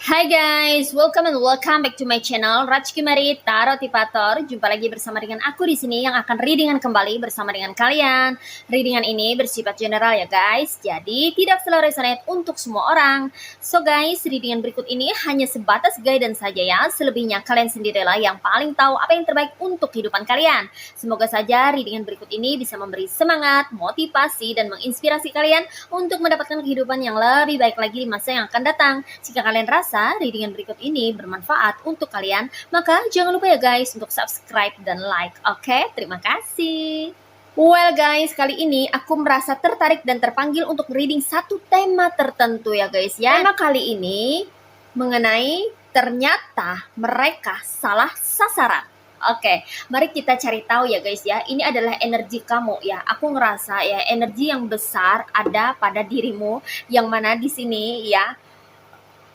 Hai guys, welcome back to my channel Rajkumari Tarot Tipator. Jumpa lagi bersama dengan aku di sini yang akan readingan kembali bersama dengan kalian. Readingan ini bersifat general ya guys, jadi tidak selalu resonate untuk semua orang. So guys, readingan berikut ini hanya sebatas guidance saja ya. Selebihnya kalian sendirilah yang paling tahu apa yang terbaik untuk kehidupan kalian. Semoga saja readingan berikut ini bisa memberi semangat, motivasi, dan menginspirasi kalian untuk mendapatkan kehidupan yang lebih baik lagi di masa yang akan datang. Jika kalian rasa readingan berikut ini bermanfaat untuk kalian, maka jangan lupa ya guys untuk subscribe dan like. Oke, terima kasih. Well guys, kali ini aku merasa tertarik dan terpanggil untuk reading satu tema tertentu ya guys ya. Tema kali ini mengenai ternyata mereka salah sasaran. Oke, mari kita cari tahu ya guys ya. Ini adalah energi kamu ya. Aku ngerasa ya energi yang besar ada pada dirimu, yang mana di sini ya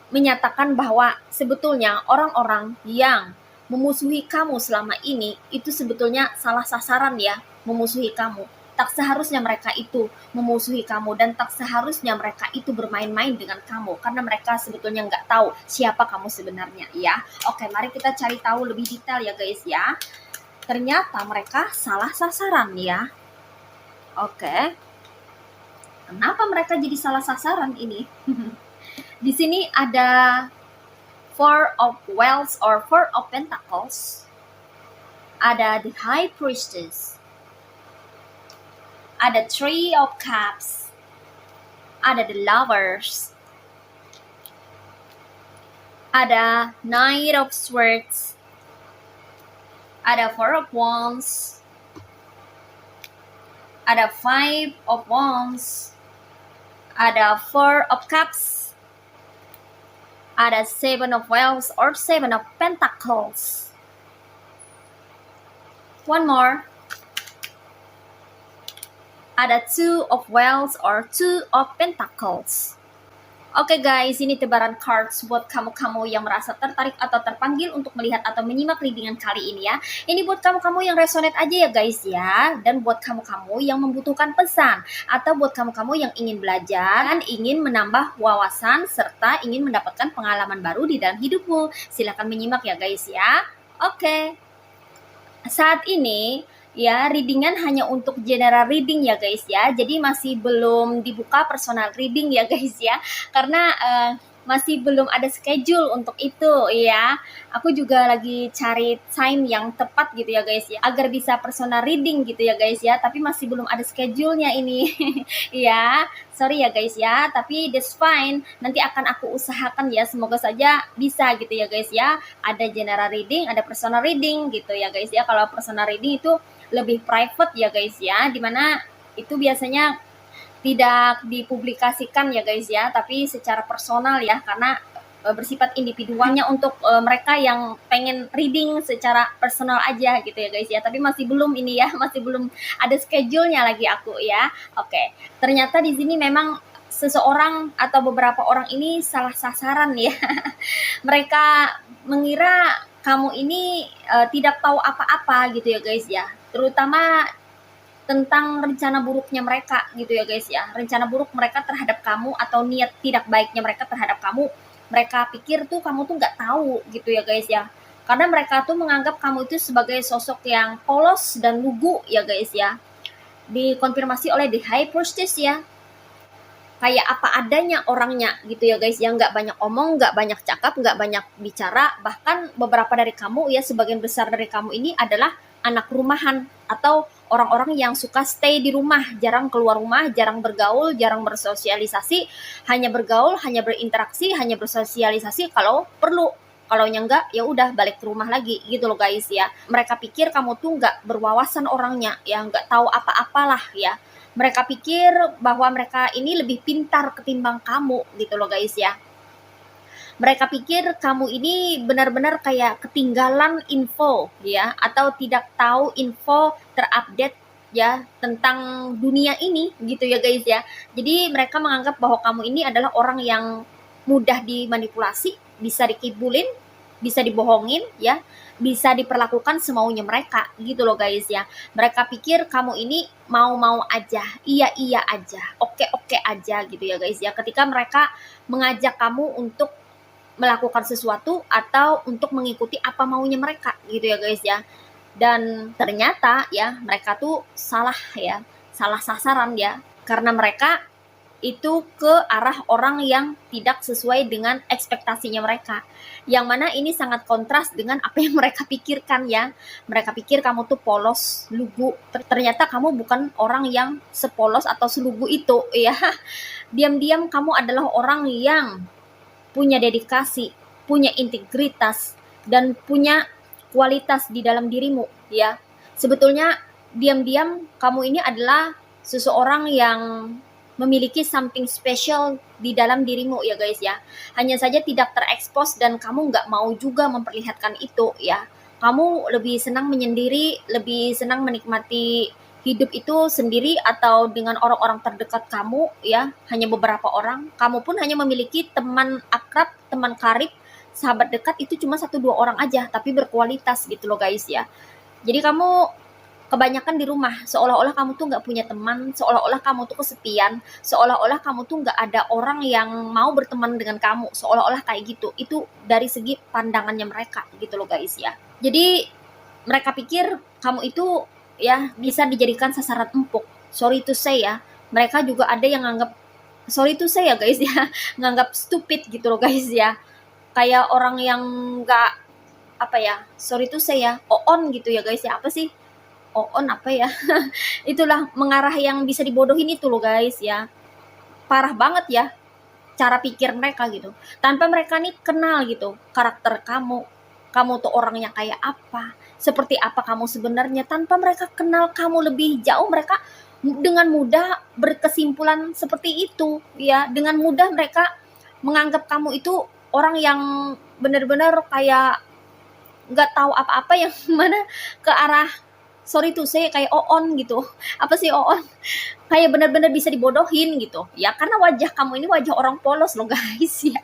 menyatakan bahwa sebetulnya orang-orang yang memusuhi kamu selama ini itu sebetulnya salah sasaran ya, memusuhi kamu. Tak seharusnya mereka itu memusuhi kamu dan tak seharusnya mereka itu bermain-main dengan kamu karena mereka sebetulnya nggak tahu siapa kamu sebenarnya ya. Oke, mari kita cari tahu lebih detail ya guys ya. Ternyata mereka salah sasaran ya. Oke. Kenapa mereka jadi salah sasaran ini? Di sini ada Four of Wands or Four of Pentacles. Ada the High Priestess. Ada Three of Cups. Ada the Lovers. Ada Knight of Swords. Ada Four of Wands. Ada Five of Wands. Ada Four of Cups. Ada Seven of Wands or Seven of Pentacles. One more. Ada Two of Wands or Two of Pentacles. Oke guys, ini tebaran cards buat kamu-kamu yang merasa tertarik atau terpanggil untuk melihat atau menyimak readingan kali ini ya. Ini buat kamu-kamu yang resonate aja ya guys ya. Dan buat kamu-kamu yang membutuhkan pesan. Atau buat kamu-kamu yang ingin belajar dan ingin menambah wawasan serta ingin mendapatkan pengalaman baru di dalam hidupmu. Silahkan menyimak ya guys ya. Oke. Saat ini ya readingan hanya untuk general reading ya guys ya, jadi masih belum dibuka personal reading ya guys ya, karena masih belum ada schedule untuk itu ya. Aku juga lagi cari time yang tepat gitu ya guys ya, agar bisa personal reading gitu ya guys ya, tapi masih belum ada schedule-nya ini. Ya, sorry ya guys ya, tapi that's fine, nanti akan aku usahakan ya, semoga saja bisa gitu ya guys ya. Ada general reading, ada personal reading gitu ya guys ya. Kalau personal reading itu lebih private ya guys ya, dimana itu biasanya tidak dipublikasikan ya guys ya, tapi secara personal ya, karena bersifat individualnya untuk mereka yang pengen reading secara personal aja gitu ya guys ya, tapi masih belum ini ya, masih belum ada schedule-nya lagi aku ya. Oke, ternyata di sini memang seseorang atau beberapa orang ini salah sasaran ya. Mereka mengira kamu ini tidak tahu apa-apa gitu ya guys ya, terutama tentang rencana buruknya mereka gitu ya guys ya. Rencana buruk mereka terhadap kamu atau niat tidak baiknya mereka terhadap kamu. Mereka pikir tuh kamu tuh nggak tahu gitu ya guys ya. Karena mereka tuh menganggap kamu itu sebagai sosok yang polos dan lugu ya guys ya. Dikonfirmasi oleh the High Priestess ya. Kayak apa adanya orangnya gitu ya guys ya, nggak banyak omong, nggak banyak cakap, nggak banyak bicara. Bahkan beberapa dari kamu ya, sebagian besar dari kamu ini adalah anak rumahan atau orang-orang yang suka stay di rumah, jarang keluar rumah, jarang bergaul, jarang bersosialisasi, hanya bergaul, hanya berinteraksi, hanya bersosialisasi kalau perlu. Kalau enggak ya udah balik ke rumah lagi gitu loh guys ya. Mereka pikir kamu tuh nggak berwawasan orangnya ya, nggak tahu apa-apalah ya. Mereka pikir bahwa mereka ini lebih pintar ketimbang kamu gitu loh guys ya. Mereka pikir kamu ini benar-benar kayak ketinggalan info ya, atau tidak tahu info terupdate ya tentang dunia ini gitu ya guys ya. Jadi mereka menganggap bahwa kamu ini adalah orang yang mudah dimanipulasi, bisa dikibulin, bisa dibohongin ya, bisa diperlakukan semaunya mereka gitu loh guys ya. Mereka pikir kamu ini mau-mau aja, iya-iya aja, oke-oke aja gitu ya guys ya. Ketika mereka mengajak kamu untuk melakukan sesuatu atau untuk mengikuti apa maunya mereka gitu ya guys ya. Dan ternyata ya mereka tuh salah ya, salah sasaran ya, karena mereka itu ke arah orang yang tidak sesuai dengan ekspektasinya mereka. Yang mana ini sangat kontras dengan apa yang mereka pikirkan ya. Mereka pikir kamu tuh polos, lugu. Ternyata kamu bukan orang yang sepolos atau selugu itu ya. Diam-diam kamu adalah orang yang punya dedikasi, punya integritas, dan punya kualitas di dalam dirimu ya. Sebetulnya diam-diam kamu ini adalah seseorang yang memiliki something special di dalam dirimu ya guys ya. Hanya saja tidak terekspos dan kamu nggak mau juga memperlihatkan itu ya. Kamu lebih senang menyendiri, lebih senang menikmati hidup itu sendiri atau dengan orang-orang terdekat kamu ya, hanya beberapa orang. Kamu pun hanya memiliki teman akrab, teman karib, sahabat dekat itu cuma 1-2 orang aja, tapi berkualitas gitu loh guys ya. Jadi kamu kebanyakan di rumah, seolah-olah kamu tuh nggak punya teman, seolah-olah kamu tuh kesepian, seolah-olah kamu tuh nggak ada orang yang mau berteman dengan kamu, seolah-olah kayak gitu. Itu dari segi pandangannya mereka gitu loh guys ya. Jadi mereka pikir kamu itu ya bisa dijadikan sasaran empuk. Sorry to say ya, mereka juga ada yang nganggap, sorry to say ya guys ya, nganggap stupid gitu loh guys ya. Kayak orang yang nggak, apa ya, sorry to say ya, on gitu ya guys ya. Apa sih on apa ya? Itulah mengarah yang bisa dibodohin itu loh guys ya. Parah banget ya cara pikir mereka gitu. Tanpa mereka nih kenal gitu karakter kamu. Kamu tuh orangnya kayak apa? Seperti apa kamu sebenarnya? Tanpa mereka kenal kamu lebih jauh, mereka dengan mudah berkesimpulan seperti itu ya. Dengan mudah mereka menganggap kamu itu orang yang benar-benar kayak nggak tahu apa-apa, yang mana ke arah, sorry tuh saya kayak on gitu. Apa sih on? Kayak benar-benar bisa dibodohin gitu ya, karena wajah kamu ini wajah orang polos loh guys ya.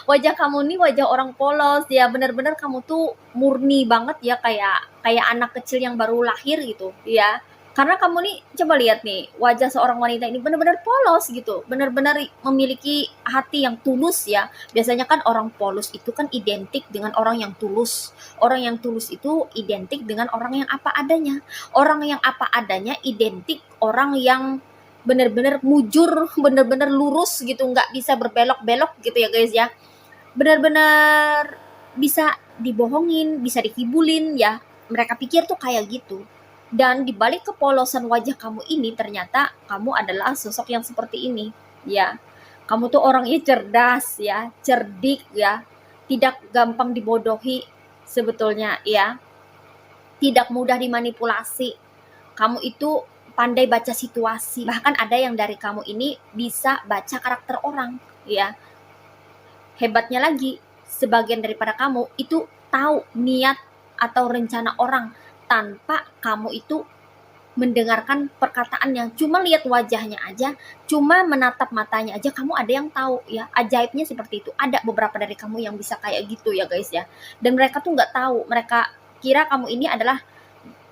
Wajah kamu ini wajah orang polos ya, benar-benar kamu tuh murni banget ya, kayak kayak anak kecil yang baru lahir gitu ya. Karena kamu nih, coba lihat nih, wajah seorang wanita ini benar-benar polos gitu, benar-benar memiliki hati yang tulus ya. Biasanya kan orang polos itu kan identik dengan orang yang tulus. Orang yang tulus itu identik dengan orang yang apa adanya. Orang yang apa adanya identik orang yang benar-benar mujur, benar-benar lurus gitu, nggak bisa berbelok-belok gitu ya guys ya. Benar-benar bisa dibohongin, bisa dikibulin ya. Mereka pikir tuh kayak gitu. Dan di balik kepolosan wajah kamu ini, ternyata kamu adalah sosok yang seperti ini ya. Kamu tuh orangnya cerdas ya, cerdik ya, tidak gampang dibodohi sebetulnya ya, tidak mudah dimanipulasi. Kamu itu pandai baca situasi, bahkan ada yang dari kamu ini bisa baca karakter orang ya. Hebatnya lagi, sebagian daripada kamu itu tahu niat atau rencana orang tanpa kamu itu mendengarkan perkataannya. Cuma lihat wajahnya aja, cuma menatap matanya aja, kamu ada yang tahu ya. Ajaibnya seperti itu. Ada beberapa dari kamu yang bisa kayak gitu ya guys ya. Dan mereka tuh nggak tahu, mereka kira kamu ini adalah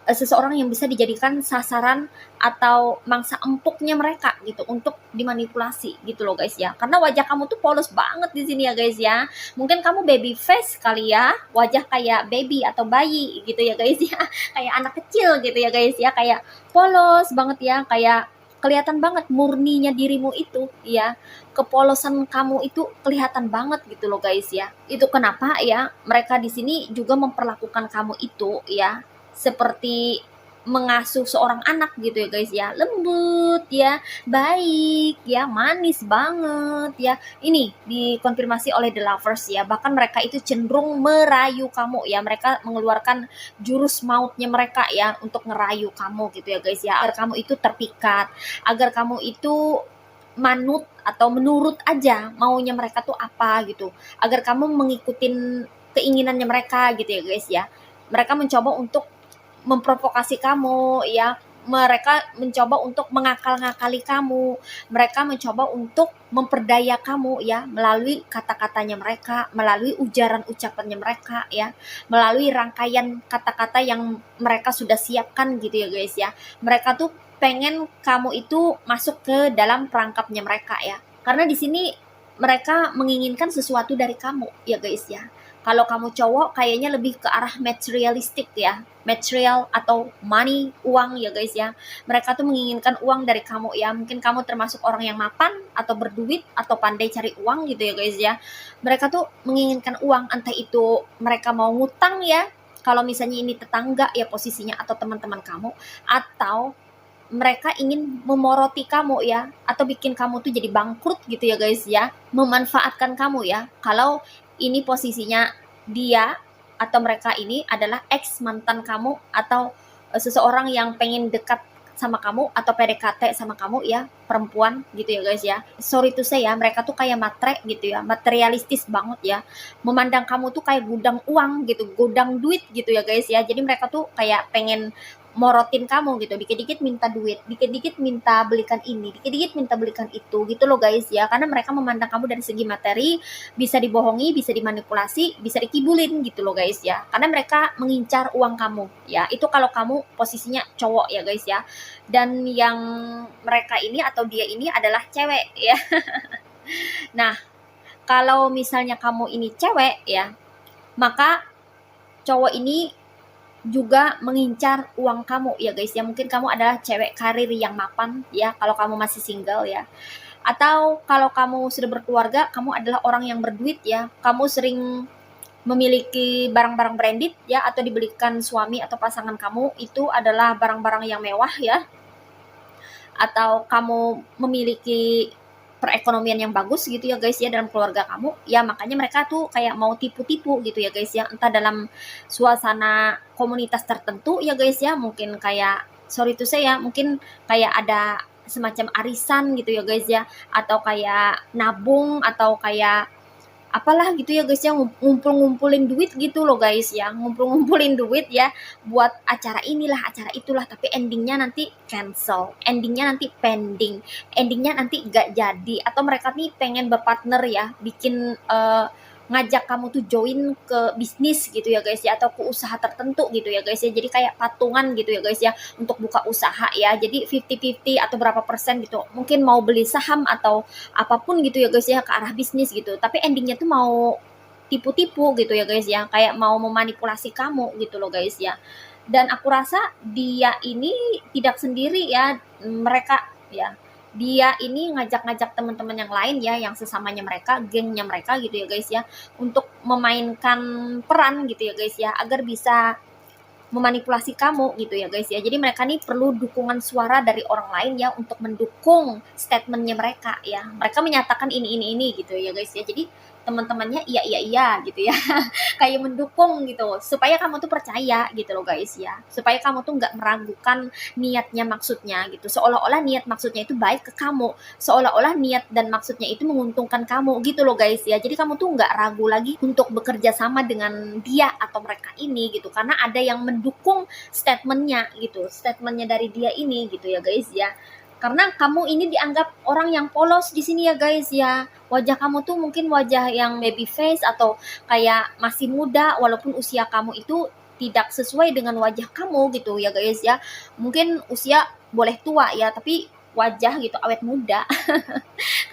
seseorang yang bisa dijadikan sasaran atau mangsa empuknya mereka gitu untuk dimanipulasi gitu loh guys ya. Karena wajah kamu tuh polos banget di sini ya guys ya. Mungkin kamu baby face kali ya, wajah kayak baby atau bayi gitu ya guys ya. Kayak anak kecil gitu ya guys ya, kayak polos banget ya, kayak kelihatan banget murninya dirimu itu ya. Kepolosan kamu itu kelihatan banget gitu loh guys ya. Itu kenapa ya mereka di sini juga memperlakukan kamu itu ya seperti mengasuh seorang anak gitu ya guys ya, lembut ya, baik ya, manis banget ya. Ini dikonfirmasi oleh The Lovers ya, bahkan mereka itu cenderung merayu kamu ya, mereka mengeluarkan jurus mautnya mereka ya untuk ngerayu kamu gitu ya guys ya, agar kamu itu terpikat, agar kamu itu manut atau menurut aja maunya mereka tuh apa gitu, agar kamu mengikutin keinginannya mereka gitu ya guys ya. Mereka mencoba untuk memprovokasi kamu ya, mereka mencoba untuk mengakal-ngakali kamu, mereka mencoba untuk memperdaya kamu ya, melalui kata-katanya mereka, melalui ujaran ucapannya mereka ya, melalui rangkaian kata-kata yang mereka sudah siapkan gitu ya guys ya. Mereka tuh pengen kamu itu masuk ke dalam perangkapnya mereka ya, karena di sini mereka menginginkan sesuatu dari kamu ya guys ya. Kalau kamu cowok kayaknya lebih ke arah materialistik ya, material atau money, uang ya guys ya. Mereka tuh menginginkan uang dari kamu ya. Mungkin kamu termasuk orang yang mapan atau berduit atau pandai cari uang gitu ya guys ya. Mereka tuh menginginkan uang, entah itu mereka mau ngutang ya, kalau misalnya ini tetangga ya posisinya, atau teman-teman kamu, atau mereka ingin memoroti kamu ya, atau bikin kamu tuh jadi bangkrut gitu ya guys ya, memanfaatkan kamu ya. Kalau ini posisinya dia atau mereka ini adalah ex mantan kamu, atau seseorang yang pengen dekat sama kamu atau PDKT sama kamu ya, perempuan gitu ya guys ya. Sorry to say ya, mereka tuh kayak matre gitu ya, materialistis banget ya, memandang kamu tuh kayak gudang uang gitu, gudang duit gitu ya guys ya. Jadi mereka tuh kayak pengen morotin kamu gitu, dikit-dikit minta duit, dikit-dikit minta belikan ini, dikit-dikit minta belikan itu gitu loh guys ya. Karena mereka memandang kamu dari segi materi, bisa dibohongi, bisa dimanipulasi, bisa dikibulin gitu loh guys ya. Karena mereka mengincar uang kamu ya. Itu kalau kamu posisinya cowok ya guys ya. Dan yang mereka ini atau dia ini adalah cewek ya. Nah, kalau misalnya kamu ini cewek ya, maka cowok ini juga mengincar uang kamu ya guys ya. Mungkin kamu adalah cewek karir yang mapan ya, kalau kamu masih single ya. Atau kalau kamu sudah berkeluarga, kamu adalah orang yang berduit ya. Kamu sering memiliki barang-barang branded ya, atau dibelikan suami atau pasangan kamu itu adalah barang-barang yang mewah ya. Atau kamu memiliki perekonomian yang bagus gitu ya guys ya dalam keluarga kamu ya, makanya mereka tuh kayak mau tipu-tipu gitu ya guys ya, entah dalam suasana komunitas tertentu ya guys ya. Mungkin kayak, sorry to say ya, mungkin kayak ada semacam arisan gitu ya guys ya, atau kayak nabung, atau kayak apalah gitu ya guys ya, ngumpul-ngumpulin duit gitu loh guys ya, ngumpul-ngumpulin duit ya buat acara inilah acara itulah, tapi endingnya nanti cancel, endingnya nanti pending, endingnya nanti gak jadi. Atau mereka nih pengen berpartner ya, bikin ngajak kamu tuh join ke bisnis gitu ya guys ya, atau ke usaha tertentu gitu ya guys ya. Jadi kayak patungan gitu ya guys ya, untuk buka usaha ya. Jadi 50-50 atau berapa persen gitu, mungkin mau beli saham atau apapun gitu ya guys ya, ke arah bisnis gitu. Tapi endingnya tuh mau tipu-tipu gitu ya guys ya, kayak mau memanipulasi kamu gitu loh guys ya. Dan aku rasa dia ini tidak sendiri ya, mereka ya, dia ini ngajak-ngajak teman-teman yang lain ya, yang sesamanya mereka, gengnya mereka gitu ya guys ya, untuk memainkan peran gitu ya guys ya, agar bisa memanipulasi kamu gitu ya guys ya. Jadi mereka nih perlu dukungan suara dari orang lain ya, untuk mendukung statementnya mereka ya. Mereka menyatakan ini gitu ya guys ya. Jadi teman-temannya iya gitu ya. Kayak mendukung gitu, supaya kamu tuh percaya gitu loh guys ya, supaya kamu tuh nggak meragukan niatnya maksudnya gitu, seolah-olah niat maksudnya itu baik ke kamu, seolah-olah niat dan maksudnya itu menguntungkan kamu gitu loh guys ya. Jadi kamu tuh nggak ragu lagi untuk bekerja sama dengan dia atau mereka ini gitu, karena ada yang mendukung statementnya gitu, statementnya dari dia ini gitu ya guys ya. Karena kamu ini dianggap orang yang polos di sini ya guys ya. Wajah kamu tuh mungkin wajah yang baby face, atau kayak masih muda, walaupun usia kamu itu tidak sesuai dengan wajah kamu gitu ya guys ya. Mungkin usia boleh tua ya, tapi wajah gitu awet muda.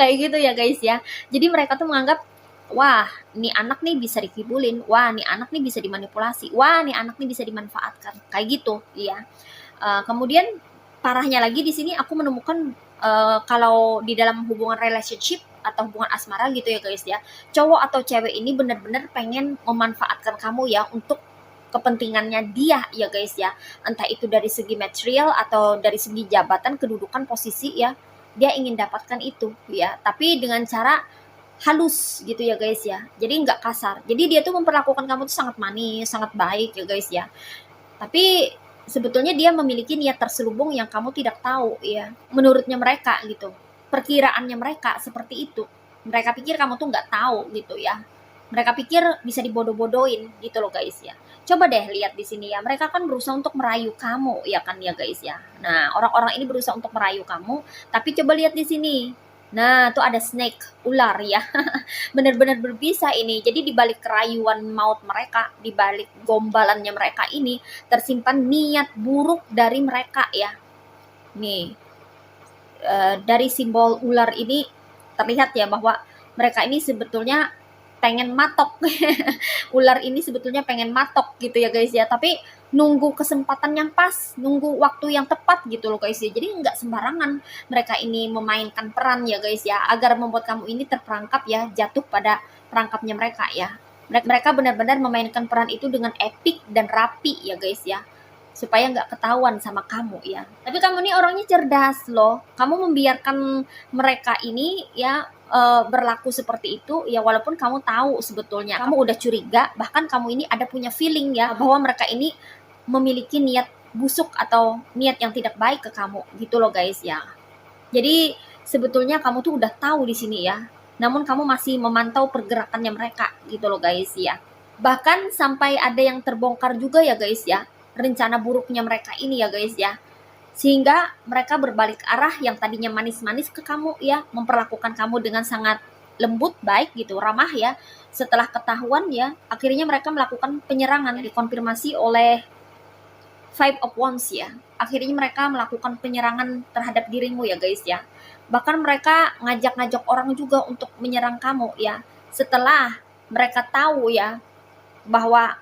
Kayak gitu ya guys ya. Jadi mereka tuh menganggap, wah nih anak nih bisa dikibulin, wah nih anak nih bisa dimanipulasi, wah nih anak nih bisa dimanfaatkan, kayak gitu ya. Kemudian parahnya lagi di sini aku menemukan, kalau di dalam hubungan relationship atau hubungan asmara gitu ya guys ya, cowok atau cewek ini benar-benar pengen memanfaatkan kamu ya, untuk kepentingannya dia ya guys ya. Entah itu dari segi material atau dari segi jabatan, kedudukan, posisi ya, dia ingin dapatkan itu ya, tapi dengan cara halus gitu ya guys ya, jadi nggak kasar. Jadi dia tuh memperlakukan kamu tuh sangat manis, sangat baik ya guys ya, tapi sebetulnya dia memiliki niat terselubung yang kamu tidak tahu ya. Menurutnya mereka gitu, perkiraannya mereka seperti itu. Mereka pikir kamu tuh nggak tahu gitu ya. Mereka pikir bisa dibodoh-bodohin gitu loh guys ya. Coba deh lihat di sini ya, mereka kan berusaha untuk merayu kamu ya kan ya guys ya. Nah, orang-orang ini berusaha untuk merayu kamu, tapi coba lihat di sini. Nah, tuh ada snake, ular ya. Benar-benar berbisa ini. Jadi di balik kerayuan maut mereka, di balik gombalannya mereka ini, tersimpan niat buruk dari mereka ya. Nih, dari simbol ular ini terlihat ya bahwa mereka ini sebetulnya pengen matok. Ular ini sebetulnya pengen matok gitu ya guys ya, tapi nunggu kesempatan yang pas, nunggu waktu yang tepat gitu loh guys ya. Jadi nggak sembarangan mereka ini memainkan peran ya guys ya, agar membuat kamu ini terperangkap ya, jatuh pada perangkapnya mereka ya. Mereka benar-benar memainkan peran itu dengan epik dan rapi ya guys ya, supaya nggak ketahuan sama kamu ya. Tapi kamu ini orangnya cerdas loh. Kamu membiarkan mereka ini ya berlaku seperti itu ya, walaupun kamu tahu sebetulnya, kamu udah curiga, bahkan kamu ini ada punya feeling ya bahwa mereka ini memiliki niat busuk atau niat yang tidak baik ke kamu gitu loh guys ya. Jadi sebetulnya kamu tuh udah tahu di sini ya, namun kamu masih memantau pergerakannya mereka gitu loh guys ya. Bahkan sampai ada yang terbongkar juga ya guys ya, rencana buruknya mereka ini ya guys ya, sehingga mereka berbalik arah yang tadinya manis-manis ke kamu ya, memperlakukan kamu dengan sangat lembut, baik gitu, ramah ya. Setelah ketahuan ya, akhirnya mereka melakukan penyerangan, dikonfirmasi oleh Five of Wands ya. Akhirnya mereka melakukan penyerangan terhadap dirimu ya guys ya. Bahkan mereka ngajak-ngajak orang juga untuk menyerang kamu ya. Setelah mereka tahu ya bahwa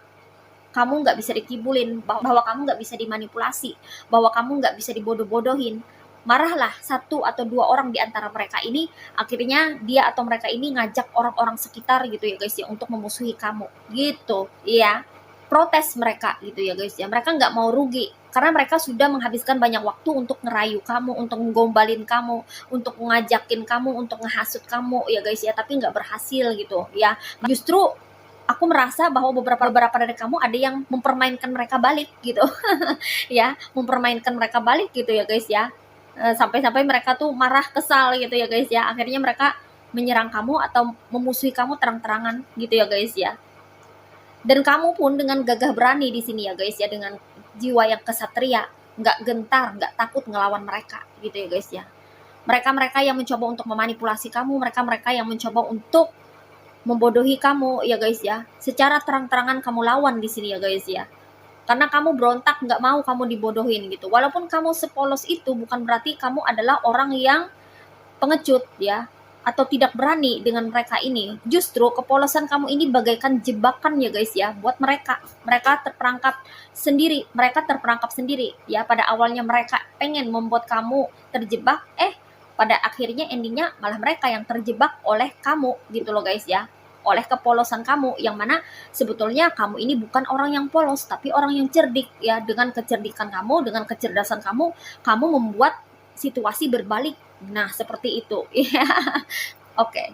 kamu nggak bisa dikibulin, bahwa kamu nggak bisa dimanipulasi, bahwa kamu nggak bisa dibodoh-bodohin. Marahlah satu atau dua orang di antara mereka ini, akhirnya dia atau mereka ini ngajak orang-orang sekitar gitu ya guys ya, untuk memusuhi kamu gitu ya. Protes mereka gitu ya guys ya, mereka nggak mau rugi karena mereka sudah menghabiskan banyak waktu untuk ngerayu kamu, untuk ngombalin kamu, untuk ngajakin kamu, untuk ngehasut kamu ya guys ya, tapi nggak berhasil gitu ya. Justru aku merasa bahwa beberapa dari kamu ada yang mempermainkan mereka balik gitu. Ya, mempermainkan mereka balik gitu ya guys ya. Sampai-sampai mereka tuh marah, kesal gitu ya guys ya. Akhirnya mereka menyerang kamu atau memusuhi kamu terang-terangan gitu ya guys ya. Dan kamu pun dengan gagah berani di sini ya guys ya, dengan jiwa yang kesatria, nggak gentar, nggak takut ngelawan mereka gitu ya guys ya. Mereka-mereka yang mencoba untuk memanipulasi kamu, mereka-mereka yang mencoba untuk membodohi kamu ya guys ya, secara terang-terangan kamu lawan di sini ya guys ya. Karena kamu berontak, nggak mau kamu dibodohin gitu. Walaupun kamu sepolos itu, bukan berarti kamu adalah orang yang pengecut ya, atau tidak berani dengan mereka ini. Justru kepolosan kamu ini bagaikan jebakan ya guys ya, buat mereka. Mereka terperangkap sendiri, ya. Pada awalnya mereka pengen membuat kamu terjebak, pada akhirnya endingnya malah mereka yang terjebak oleh kamu gitu loh guys ya, oleh kepolosan kamu, yang mana sebetulnya kamu ini bukan orang yang polos, tapi orang yang cerdik ya. Dengan kecerdikan kamu, dengan kecerdasan kamu, kamu membuat situasi berbalik. Nah, seperti itu. Ya. Oke.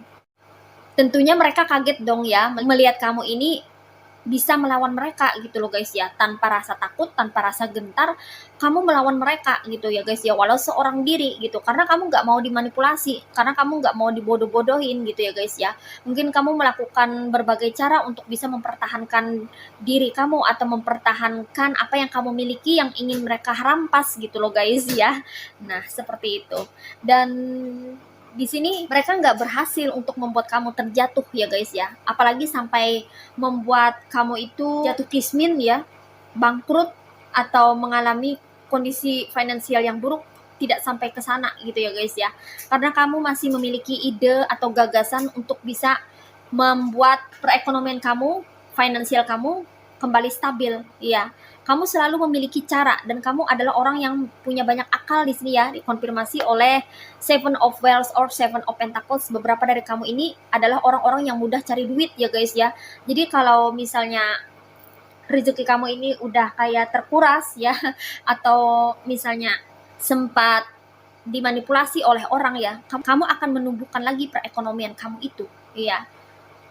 Tentunya mereka kaget dong ya melihat kamu ini bisa melawan mereka gitu loh guys ya, tanpa rasa takut, tanpa rasa gentar, kamu melawan mereka gitu ya guys ya, walau seorang diri gitu, karena kamu nggak mau dimanipulasi, karena kamu nggak mau dibodoh-bodohin gitu ya guys ya. Mungkin kamu melakukan berbagai cara untuk bisa mempertahankan diri kamu atau mempertahankan apa yang kamu miliki yang ingin mereka rampas gitu loh guys ya. Nah, seperti itu. Dan di sini mereka nggak berhasil untuk membuat kamu terjatuh ya guys ya, apalagi sampai membuat kamu itu jatuh kismin ya, bangkrut atau mengalami kondisi finansial yang buruk. Tidak sampai ke sana gitu ya guys ya, karena kamu masih memiliki ide atau gagasan untuk bisa membuat perekonomian kamu, finansial kamu kembali stabil ya. Kamu selalu memiliki cara, dan kamu adalah orang yang punya banyak akal di sini ya, dikonfirmasi oleh Seven of Wands or Seven of Pentacles. Beberapa dari kamu ini adalah orang-orang yang mudah cari duit ya guys ya. Jadi kalau misalnya rezeki kamu ini udah kayak terkuras ya, atau misalnya sempat dimanipulasi oleh orang ya, kamu akan menumbuhkan lagi perekonomian kamu itu ya.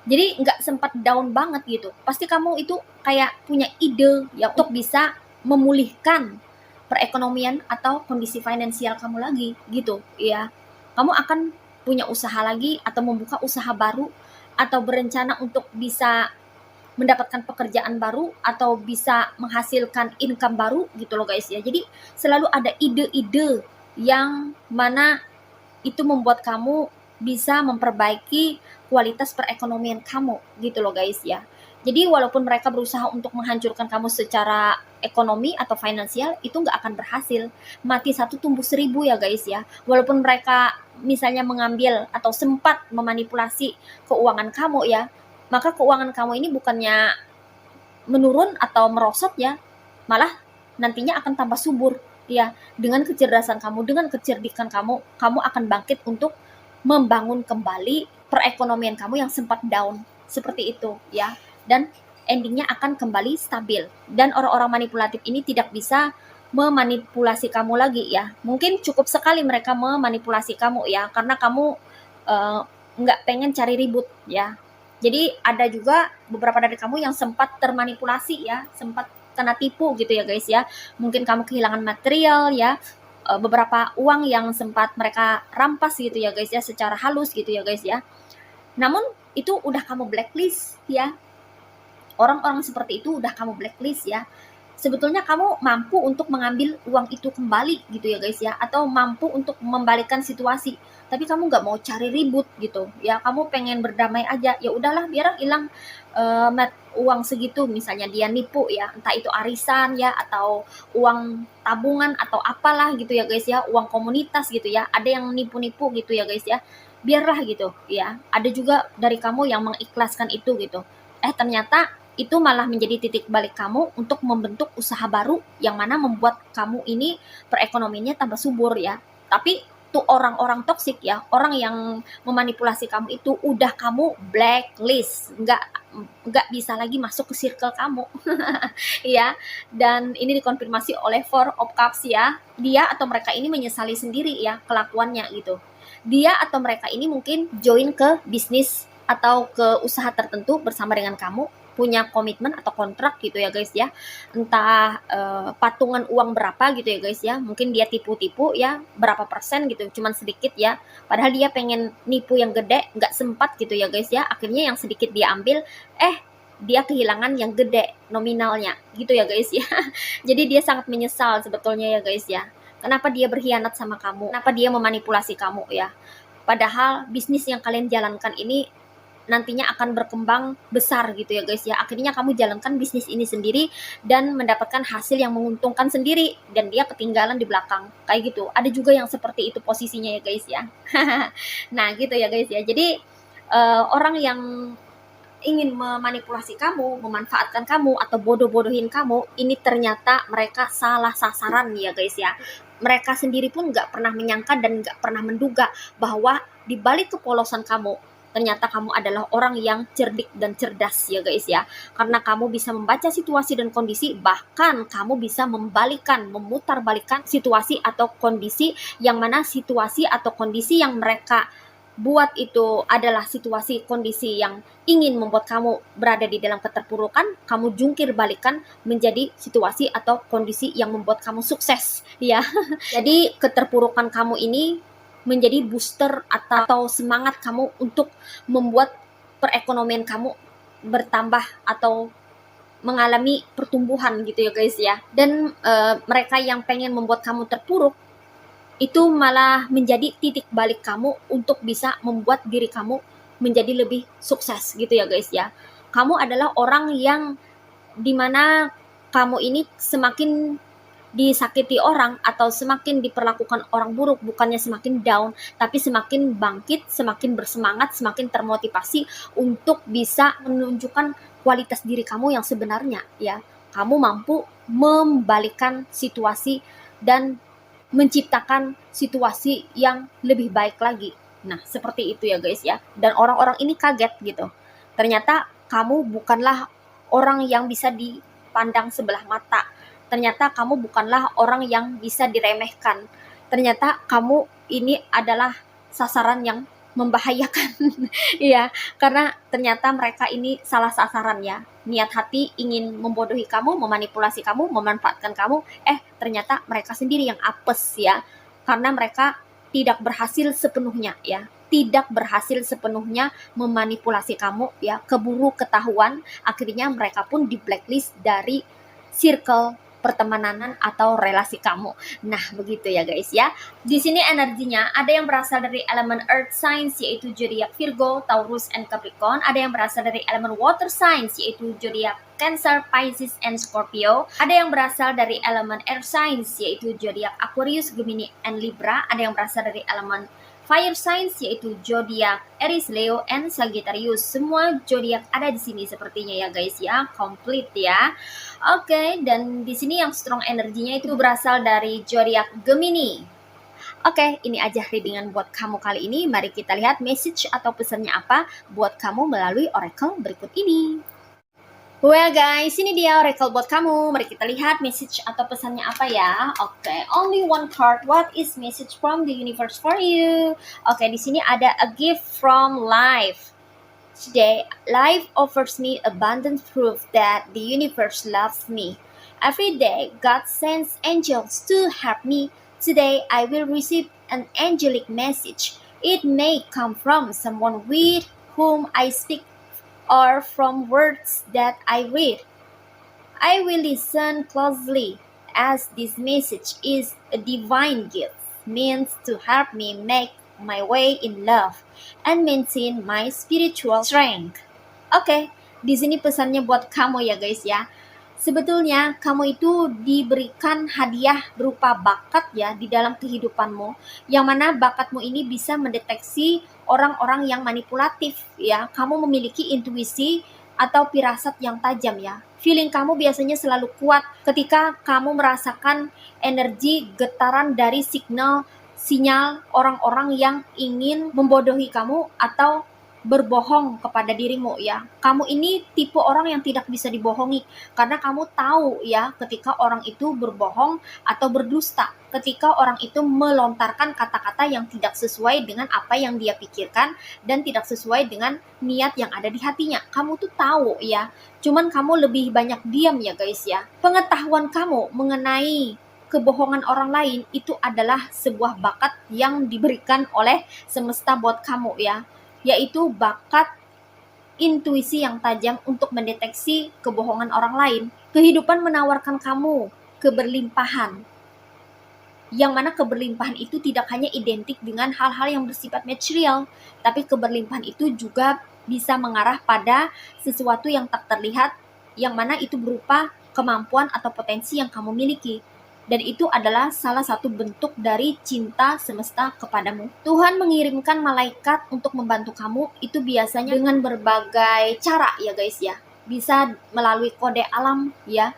Jadi nggak sempat down banget gitu. Pasti kamu itu kayak punya ide ya untuk bisa memulihkan perekonomian atau kondisi finansial kamu lagi gitu ya. Kamu akan punya usaha lagi, atau membuka usaha baru, atau berencana untuk bisa mendapatkan pekerjaan baru, atau bisa menghasilkan income baru gitu loh guys ya. Jadi selalu ada ide-ide yang mana itu membuat kamu bisa memperbaiki kualitas perekonomian kamu gitu loh guys ya. Jadi walaupun mereka berusaha untuk menghancurkan kamu secara ekonomi atau finansial, itu nggak akan berhasil. Mati satu tumbuh seribu ya guys ya. Walaupun mereka misalnya mengambil atau sempat memanipulasi keuangan kamu ya, maka keuangan kamu ini bukannya menurun atau merosot ya, malah nantinya akan tambah subur ya. Dengan kecerdasan kamu, dengan kecerdikan kamu, kamu akan bangkit untuk membangun kembali perekonomian kamu yang sempat down seperti itu ya. Dan endingnya akan kembali stabil. Dan orang-orang manipulatif ini tidak bisa memanipulasi kamu lagi ya. Mungkin cukup sekali mereka memanipulasi kamu ya, karena kamu nggak pengen cari ribut ya. Jadi ada juga beberapa dari kamu yang sempat termanipulasi ya, sempat kena tipu gitu ya guys ya. Mungkin kamu kehilangan material ya, beberapa uang yang sempat mereka rampas gitu ya guys ya, secara halus gitu ya guys ya. Namun itu udah kamu blacklist ya. Orang-orang seperti itu udah kamu blacklist ya. Sebetulnya kamu mampu untuk mengambil uang itu kembali gitu ya guys ya, atau mampu untuk membalikan situasi, tapi kamu nggak mau cari ribut gitu ya. Kamu pengen berdamai aja, ya udahlah biar hilang uang segitu. Misalnya dia nipu ya, entah itu arisan ya, atau uang tabungan atau apalah gitu ya guys ya, uang komunitas gitu ya. Ada yang nipu-nipu gitu ya guys ya, biarlah gitu ya. Ada juga dari kamu yang mengikhlaskan itu gitu. Ternyata itu malah menjadi titik balik kamu untuk membentuk usaha baru yang mana membuat kamu ini perekonomiannya tambah subur ya. Tapi tuh orang-orang toksik ya, orang yang memanipulasi kamu itu udah kamu blacklist, nggak bisa lagi masuk ke circle kamu. Ya. Dan ini dikonfirmasi oleh Four of Cups ya, dia atau mereka ini menyesali sendiri ya kelakuannya gitu. Dia atau mereka ini mungkin join ke bisnis atau ke usaha tertentu bersama dengan kamu, punya komitmen atau kontrak gitu ya guys ya, entah patungan uang berapa gitu ya guys ya. Mungkin dia tipu-tipu ya, berapa persen gitu, cuman sedikit ya, padahal dia pengen nipu yang gede, nggak sempat gitu ya guys ya. Akhirnya yang sedikit dia ambil, dia kehilangan yang gede nominalnya gitu ya guys ya. Jadi dia sangat menyesal sebetulnya ya guys ya, kenapa dia berkhianat sama kamu, kenapa dia memanipulasi kamu ya. Padahal bisnis yang kalian jalankan ini nantinya akan berkembang besar gitu ya guys ya. Akhirnya kamu jalankan bisnis ini sendiri dan mendapatkan hasil yang menguntungkan sendiri, dan dia ketinggalan di belakang kayak gitu. Ada juga yang seperti itu posisinya ya guys ya. Nah gitu ya guys ya. Jadi orang yang ingin memanipulasi kamu, memanfaatkan kamu, atau bodoh-bodohin kamu, ini ternyata mereka salah sasaran ya guys ya. Mereka sendiri pun nggak pernah menyangka dan nggak pernah menduga bahwa di balik kepolosan kamu, ternyata kamu adalah orang yang cerdik dan cerdas ya guys ya. Karena kamu bisa membaca situasi dan kondisi, bahkan kamu bisa memutarbalikkan situasi atau kondisi, yang mana situasi atau kondisi yang mereka buat itu adalah situasi kondisi yang ingin membuat kamu berada di dalam keterpurukan, kamu jungkir balikan menjadi situasi atau kondisi yang membuat kamu sukses ya. Jadi keterpurukan kamu ini menjadi booster atau semangat kamu untuk membuat perekonomian kamu bertambah atau mengalami pertumbuhan gitu ya guys ya. Dan mereka yang pengen membuat kamu terpuruk itu malah menjadi titik balik kamu untuk bisa membuat diri kamu menjadi lebih sukses gitu ya guys ya. Kamu adalah orang yang dimana kamu ini semakin disakiti orang atau semakin diperlakukan orang buruk, bukannya semakin down, tapi semakin bangkit, semakin bersemangat, semakin termotivasi untuk bisa menunjukkan kualitas diri kamu yang sebenarnya ya. Kamu mampu membalikkan situasi dan menciptakan situasi yang lebih baik lagi. Nah, seperti itu ya guys ya. Dan orang-orang ini kaget gitu. Ternyata kamu bukanlah orang yang bisa dipandang sebelah mata. Ternyata kamu bukanlah orang yang bisa diremehkan. Ternyata kamu ini adalah sasaran yang membahayakan. Ya, karena ternyata mereka ini salah sasaran ya. Niat hati ingin membodohi kamu, memanipulasi kamu, memanfaatkan kamu, ternyata mereka sendiri yang apes ya. Karena mereka tidak berhasil sepenuhnya ya. Tidak berhasil sepenuhnya memanipulasi kamu ya, keburu ketahuan, akhirnya mereka pun di blacklist dari circle pertemanan atau relasi kamu. Nah, begitu ya guys ya. Di sini energinya ada yang berasal dari elemen earth signs yaitu zodiak Virgo, Taurus, and Capricorn. Ada yang berasal dari elemen water signs yaitu zodiak Cancer, Pisces, and Scorpio. Ada yang berasal dari elemen air signs yaitu zodiak Aquarius, Gemini, and Libra. Ada yang berasal dari elemen fire signs yaitu zodiak Aries, Leo, and Sagittarius. Semua zodiak ada di sini sepertinya ya guys ya, komplit ya. Oke, dan di sini yang strong energinya itu berasal dari zodiak Gemini. Oke, ini aja readingan buat kamu kali ini. Mari kita lihat message atau pesannya apa buat kamu melalui oracle berikut ini. Well guys, ini dia oracle buat kamu. Mari kita lihat message atau pesannya apa ya. Oke, only one card. What is message from the universe for you? Oke, di sini ada a gift from life. Today, life offers me abundant proof that the universe loves me. Every day, God sends angels to help me. Today, I will receive an angelic message. It may come from someone with whom I speak or from words that I read. I will listen closely as this message is a divine gift meant to help me make my way in love and maintain my spiritual strength. Oke, di sini pesannya buat kamu ya guys ya. Sebetulnya kamu itu diberikan hadiah berupa bakat ya di dalam kehidupanmu, yang mana bakatmu ini bisa mendeteksi orang-orang yang manipulatif ya. Kamu memiliki intuisi atau firasat yang tajam ya. Feeling kamu biasanya selalu kuat ketika kamu merasakan energi getaran dari sinyal orang-orang yang ingin membodohi kamu atau berbohong kepada dirimu ya. Kamu ini tipe orang yang tidak bisa dibohongi karena kamu tahu ya ketika orang itu berbohong atau berdusta, ketika orang itu melontarkan kata-kata yang tidak sesuai dengan apa yang dia pikirkan dan tidak sesuai dengan niat yang ada di hatinya. Kamu tuh tahu ya, cuman kamu lebih banyak diam ya guys ya. Pengetahuan kamu mengenai kebohongan orang lain itu adalah sebuah bakat yang diberikan oleh semesta buat kamu ya, yaitu bakat intuisi yang tajam untuk mendeteksi kebohongan orang lain. Kehidupan menawarkan kamu keberlimpahan, yang mana keberlimpahan itu tidak hanya identik dengan hal-hal yang bersifat material, tapi keberlimpahan itu juga bisa mengarah pada sesuatu yang tak terlihat, yang mana itu berupa kemampuan atau potensi yang kamu miliki. Dan itu adalah salah satu bentuk dari cinta semesta kepadamu. Tuhan mengirimkan malaikat untuk membantu kamu itu biasanya dengan berbagai cara ya guys ya. Bisa melalui kode alam ya.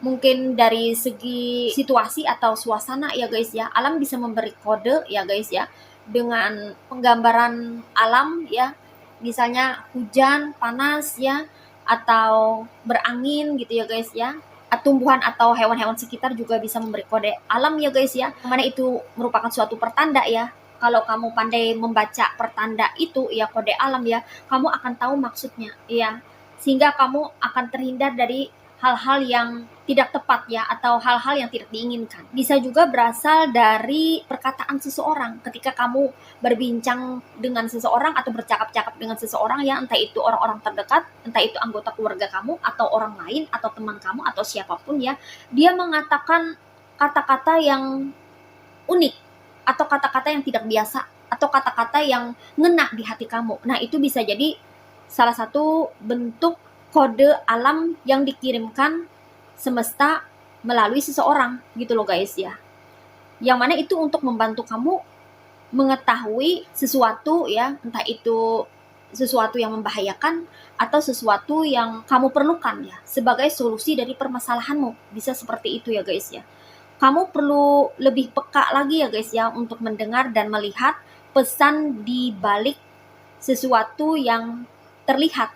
Mungkin dari segi situasi atau suasana ya guys ya. Alam bisa memberi kode ya guys ya. Dengan penggambaran alam ya. Misalnya hujan, panas ya. Atau berangin gitu ya guys ya. Tumbuhan atau hewan-hewan sekitar juga bisa memberi kode alam ya guys ya, mana itu merupakan suatu pertanda ya. Kalau kamu pandai membaca pertanda itu ya, kode alam ya, kamu akan tahu maksudnya ya, sehingga kamu akan terhindar dari hal-hal yang tidak tepat ya, atau hal-hal yang tidak diinginkan. Bisa juga berasal dari perkataan seseorang ketika kamu berbincang dengan seseorang atau bercakap-cakap dengan seseorang ya, entah itu orang-orang terdekat, entah itu anggota keluarga kamu atau orang lain atau teman kamu atau siapapun ya, dia mengatakan kata-kata yang unik atau kata-kata yang tidak biasa atau kata-kata yang ngena di hati kamu. Nah, itu bisa jadi salah satu bentuk kode alam yang dikirimkan semesta melalui seseorang gitu loh guys ya. Yang mana itu untuk membantu kamu mengetahui sesuatu ya, entah itu sesuatu yang membahayakan atau sesuatu yang kamu perlukan ya, sebagai solusi dari permasalahanmu. Bisa seperti itu ya guys ya. Kamu perlu lebih peka lagi ya guys ya untuk mendengar dan melihat pesan di balik sesuatu yang terlihat.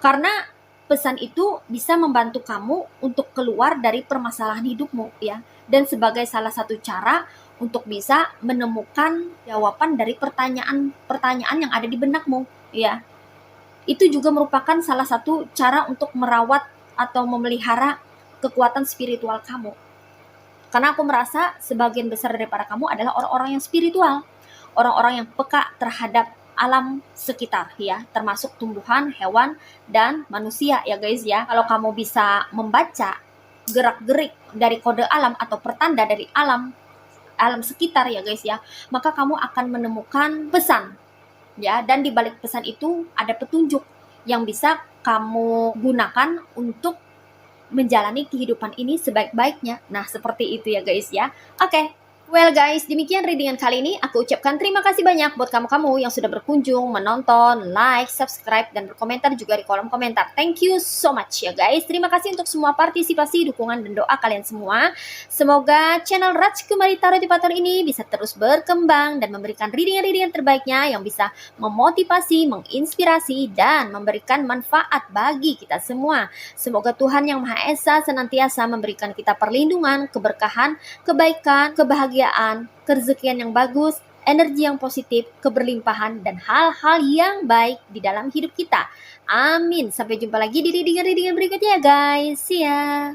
Karena pesan itu bisa membantu kamu untuk keluar dari permasalahan hidupmu ya, dan sebagai salah satu cara untuk bisa menemukan jawaban dari pertanyaan yang ada di benakmu ya. Itu juga merupakan salah satu cara untuk merawat atau memelihara kekuatan spiritual kamu. Karena aku merasa sebagian besar daripada kamu adalah orang-orang yang spiritual, orang-orang yang peka terhadap alam sekitar ya, termasuk tumbuhan, hewan, dan manusia ya guys ya. Kalau kamu bisa membaca gerak-gerik dari kode alam atau pertanda dari alam sekitar ya guys ya, maka kamu akan menemukan pesan ya, dan di balik pesan itu ada petunjuk yang bisa kamu gunakan untuk menjalani kehidupan ini sebaik-baiknya. Nah, seperti itu ya guys ya. Oke. Well guys, demikian readingan kali ini. Aku ucapkan terima kasih banyak buat kamu-kamu yang sudah berkunjung, menonton, like, subscribe, dan berkomentar juga di kolom komentar. Thank you so much ya guys. Terima kasih untuk semua partisipasi, dukungan, dan doa kalian semua. Semoga channel Rajkumari Tarot Tipator ini bisa terus berkembang dan memberikan readingan-readingan terbaiknya yang bisa memotivasi, menginspirasi, dan memberikan manfaat bagi kita semua. Semoga Tuhan Yang Maha Esa senantiasa memberikan kita perlindungan, keberkahan, kebaikan, kebahagiaan, kerezekian yang bagus, energi yang positif, keberlimpahan, dan hal-hal yang baik di dalam hidup kita. Amin. Sampai jumpa lagi di readingan-readingan berikutnya ya guys. See ya.